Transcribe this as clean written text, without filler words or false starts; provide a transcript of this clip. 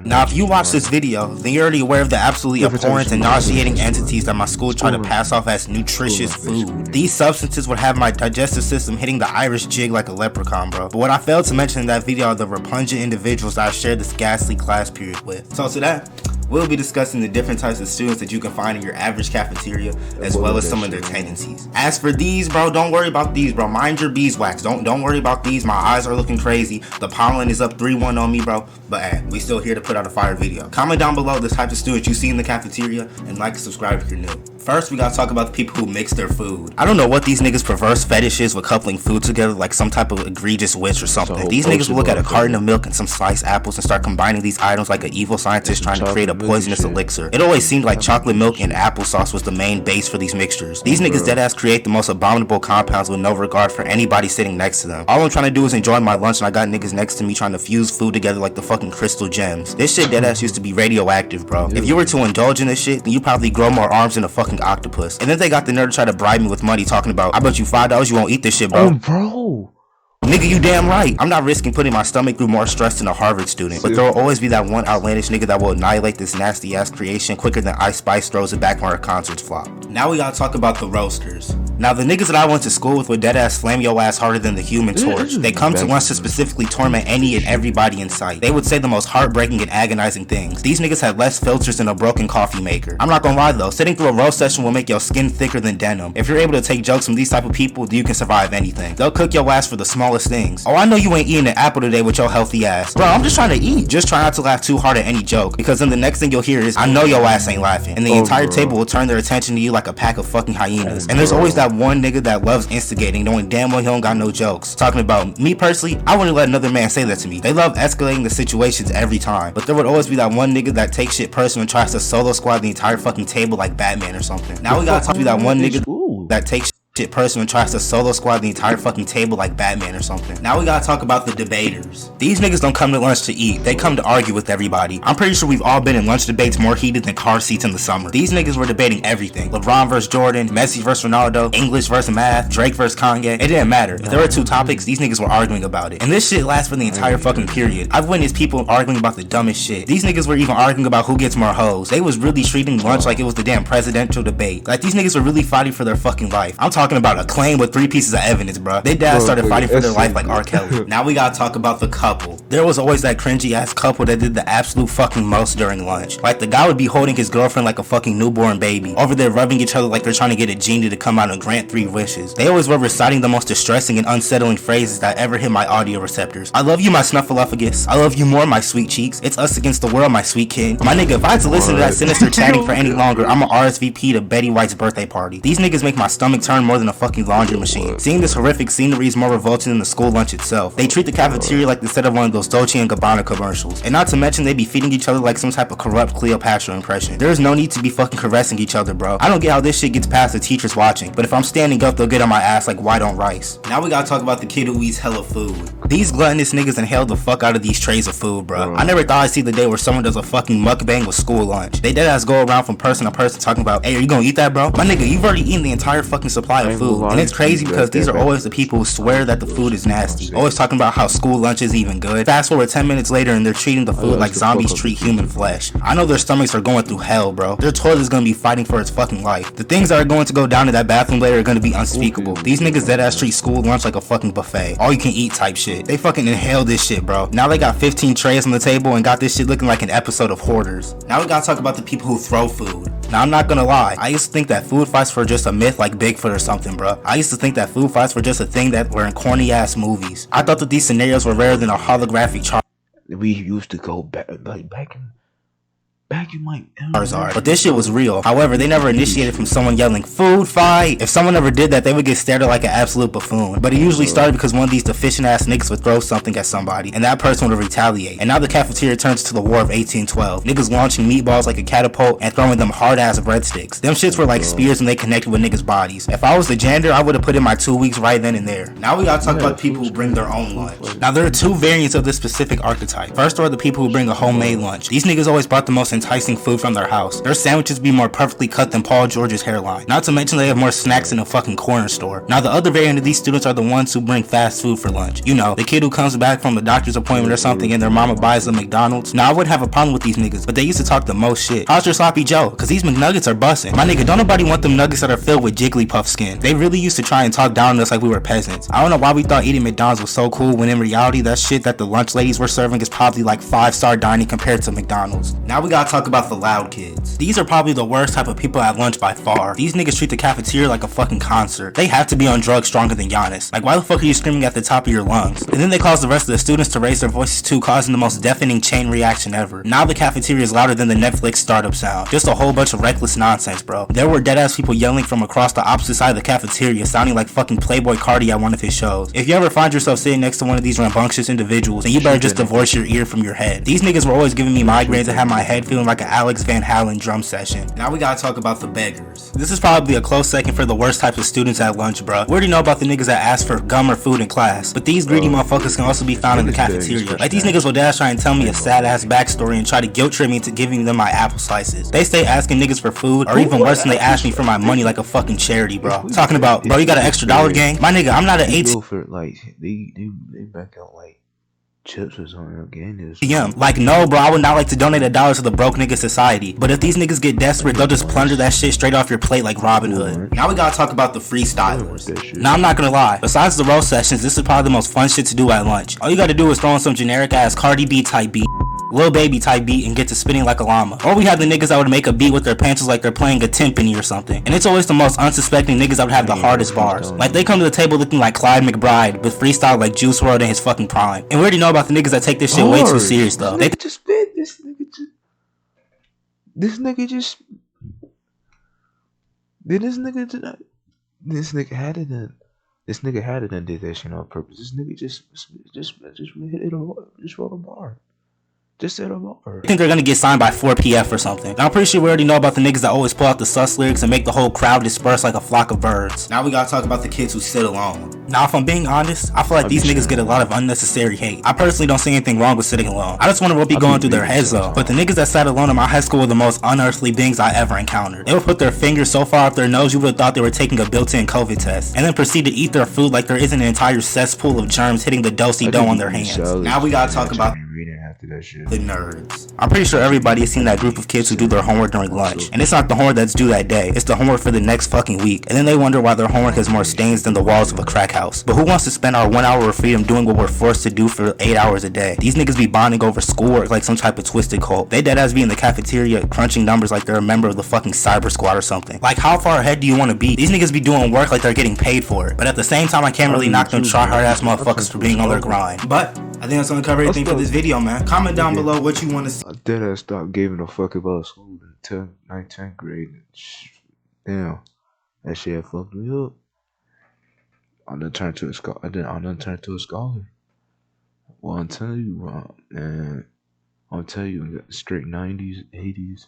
Now, if you watch this video, then you're already aware of the absolutely abhorrent and nauseating entities that my school tried to pass off as nutritious food. These substances would have my digestive system hitting the Irish jig like a leprechaun, bro. But what I failed to mention in that video are the repugnant individuals that I shared this ghastly class period with. So to that, we'll be discussing the different types of students that you can find in your average cafeteria, as well as some of their tendencies. As for these, bro, don't worry about these, bro. Mind your beeswax. Don't worry about these. My eyes are looking crazy. The pollen is up 3-1 on me, bro. But hey, we still here to put out a fire video. Comment down below the types of students you see in the cafeteria, and like and subscribe if you're new. First, we gotta talk about the people who mix their food. I don't know what these niggas' perverse fetish is with coupling food together like some type of egregious witch or something. These niggas will look at a carton of milk and some sliced apples and start combining these items like an evil scientist trying to create a poisonous elixir. It always seemed like chocolate milk and applesauce was the main base for these mixtures. These niggas deadass create the most abominable compounds with no regard for anybody sitting next to them. All I'm trying to do is enjoy my lunch, and I got niggas next to me trying to fuse food together like the fucking crystal gems. This shit deadass used to be radioactive, bro. If you were to indulge in this shit, then you probably grow more arms than a fucking octopus. And then they got the nerve to try to bribe me with money talking about, I bet you $5 you won't eat this shit, bro. Bro. Nigga, you damn right. I'm not risking putting my stomach through more stress than a Harvard student. But there will always be that one outlandish nigga that will annihilate this nasty ass creation quicker than Ice Spice throws it back when her concerts flop. Now we gotta talk about the roasters. Now the niggas that I went to school with would deadass flame your ass harder than the Human Torch. They come to lunch to specifically torment any and everybody in sight. They would say the most heartbreaking and agonizing things. These niggas had less filters than a broken coffee maker. I'm not gonna lie though, sitting through a roast session will make your skin thicker than denim. If you're able to take jokes from these type of people, then you can survive anything. They'll cook your ass for the smallest things. Oh, I know you ain't eating an apple today with your healthy ass. Bro, I'm just trying to eat. Just try not to laugh too hard at any joke, because then the next thing you'll hear is, I know your ass ain't laughing. And the entire table will turn their attention to you like a pack of fucking hyenas. And there's always that one nigga that loves instigating, knowing damn well he don't got no jokes. Talking about me personally, I wouldn't let another man say that to me. They love escalating the situations every time. But there would always be that one nigga that takes shit personal and tries to solo squad the entire fucking table like Batman or something. Now we gotta talk to that one nigga that takes shit person and tries to solo squad the entire fucking table like Batman or something. Now we gotta talk about the debaters. These niggas don't come to lunch to eat, they come to argue with everybody. I'm pretty sure we've all been in lunch debates more heated than car seats in the summer. These niggas were debating everything. LeBron versus Jordan, Messi versus Ronaldo, English versus math, Drake versus Kanye. It didn't matter. If there were two topics, these niggas were arguing about it. And this shit lasts for the entire fucking period. I've witnessed people arguing about the dumbest shit. These niggas were even arguing about who gets more hoes. They was really treating lunch like it was the damn presidential debate. Like these niggas were really fighting for their fucking life. I'm talking about a claim with 3 pieces of evidence, bro. They dad started fighting for their life like R. Kelly. Now we gotta talk about the couple. There was always that cringy ass couple that did the absolute fucking most during lunch. Like the guy would be holding his girlfriend like a fucking newborn baby, over there rubbing each other like they're trying to get a genie to come out and grant 3 wishes. They always were reciting the most distressing and unsettling phrases that ever hit my audio receptors. I love you, my snuffleupagus. I love you more, my sweet cheeks. It's us against the world, my sweet kid. My nigga, if I had to listen to that sinister chatting for any longer, I'm a RSVP to Betty White's birthday party. These niggas make my stomach turn more than a fucking laundry machine. Seeing this horrific scenery is more revolting than the school lunch itself. They treat the cafeteria like the set of one of those Dolce & Gabbana commercials. And not to mention they be feeding each other like some type of corrupt Cleopatra impression. There is no need to be fucking caressing each other, bro. I don't get how this shit gets past the teachers watching, but if I'm standing up, they'll get on my ass like white on rice. Now we gotta talk about the kid who eats hella food. These gluttonous niggas inhale the fuck out of these trays of food, bro. I never thought I'd see the day where someone does a fucking mukbang with school lunch. They deadass go around from person to person talking about, hey, are you gonna eat that, bro? My nigga, you've already eaten the entire fucking supply of food. And it's crazy because these are always the people who swear that the food is nasty. Always talking about how school lunch is even good. Fast forward 10 minutes later and they're treating the food like zombies treat human flesh. I know their stomachs are going through hell, bro. Their toilet is gonna be fighting for its fucking life. The things that are going to go down in that bathroom later are gonna be unspeakable. These niggas deadass treat school lunch like a fucking buffet. All you can eat type shit. They fucking inhale this shit, bro. Now they got 15 trays on the table and got this shit looking like an episode of Hoarders. Now we gotta talk about the people who throw food. Now I'm not gonna lie, I used to think that food fights were just a myth like Bigfoot or something, bro. I used to think that food fights were just a thing that were in corny ass movies. I thought that these scenarios were rarer than a holographic chart. We used to go back in my Charizard. But this shit was real. However, they never initiated from someone yelling, food fight. If someone ever did that, they would get stared at like an absolute buffoon. But it usually started because one of these deficient ass niggas would throw something at somebody, and that person would retaliate. And now the cafeteria turns to the War of 1812. Niggas launching meatballs like a catapult and throwing them hard ass breadsticks. Them shits were like spears when they connected with niggas' bodies. If I was the janitor, I would have put in my 2 weeks right then and there. Now we gotta talk about people who bring their own lunch. Now there are 2 variants of this specific archetype. First are the people who bring a homemade lunch. These niggas always brought the most enticing food from their house. Their sandwiches be more perfectly cut than Paul George's hairline. Not to mention they have more snacks than a fucking corner store. Now the other variant of these students are the ones who bring fast food for lunch. You know, the kid who comes back from the doctor's appointment or something and their mama buys them McDonald's. Now I wouldn't have a problem with these niggas, but they used to talk the most shit. How's your sloppy Joe? Cause these McNuggets are bussin'. My nigga, don't nobody want them nuggets that are filled with Jigglypuff skin. They really used to try and talk down on us like we were peasants. I don't know why we thought eating McDonald's was so cool when in reality that shit that the lunch ladies were serving is probably like 5-star dining compared to McDonald's. Now we gotta talk about the loud kids. These are probably the worst type of people at lunch by far. These niggas treat the cafeteria like a fucking concert. They have to be on drugs stronger than Giannis. Like, why the fuck are you screaming at the top of your lungs? And then they cause the rest of the students to raise their voices too, causing the most deafening chain reaction ever. Now the cafeteria is louder than the Netflix startup sound. Just a whole bunch of reckless nonsense, bro. There were deadass people yelling from across the opposite side of the cafeteria, sounding like fucking Playboy Cardi at one of his shows. If you ever find yourself sitting next to one of these rambunctious individuals, then you better just divorce your ear from your head. These niggas were always giving me migraines and had my head feeling like an Alex Van Halen drum session. Now we gotta talk about the beggars. This is probably a close second for the worst types of students at lunch, bro. We already know about the niggas that ask for gum or food in class, but these greedy motherfuckers can also be found in the cafeteria. Like, these niggas will dash try and tell me a sad ass backstory and try to guilt trip me into giving them my apple slices. They stay asking niggas for food, or even worse than they ask me for my money like a fucking charity, bro. Talking about, bro, you got an extra $1 gang? My nigga, I'm not an 18. For like they back out like chips or something again. Like, no, bro, I would not like to donate $1 to the broke nigga society. But if these niggas get desperate, they'll just plunder that shit straight off your plate like Robin Hood. Now we gotta talk about the freestylers. Now I'm not gonna lie, besides the roast sessions, this is probably the most fun shit to do at lunch. All you gotta do is throw in some generic ass Cardi B type beat, Lil Baby type beat, and get to spinning like a llama. Or we have the niggas that would make a beat with their pencils like they're playing a timpani or something. And it's always the most unsuspecting niggas that would have the hardest bars. Like, they come to the table looking like Clyde McBride, but freestyle like Juice WRLD in his fucking prime. And we already know about the niggas that take this shit way too serious though. They just spit. This nigga had it and did that shit on purpose. This nigga just wrote a bar. Just said a bar. I think they're gonna get signed by 4PF or something. Now I'm pretty sure we already know about the niggas that always pull out the sus lyrics and make the whole crowd disperse like a flock of birds. Now we gotta talk about the kids who sit alone. Now if I'm being honest, I feel like these niggas get a lot of unnecessary hate. I personally don't see anything wrong with sitting alone. I just wonder what be going through their heads though. But the niggas that sat alone in my high school were the most unearthly beings I ever encountered. They would put their fingers so far up their nose you would have thought they were taking a built-in COVID test, and then proceed to eat their food like there isn't an entire cesspool of germs hitting the do-si-do on their hands. Now we gotta talk about the nerds. I'm pretty sure everybody has seen that group of kids who do their homework during lunch. And it's not the homework that's due that day, it's the homework for the next fucking week. And then they wonder why their homework has more stains than the walls of a crack house. But who wants to spend our 1 hour of freedom doing what we're forced to do for 8 hours a day? These niggas be bonding over schoolwork like some type of twisted cult. They deadass be in the cafeteria crunching numbers like they're a member of the fucking cyber squad or something. Like, how far ahead do you want to be? These niggas be doing work like they're getting paid for it. But at the same time, I can't really knock them try hard ass motherfuckers for being on their grind. But I think that's gonna cover everything for this video, man. Comment down below what you want to see. I dead ass stopped giving a fuck about school until 9th grade. Damn, that shit fucked me up. I done turned to a scholar. Well, I'm telling you, man. I'm telling you, straight 90s, 80s.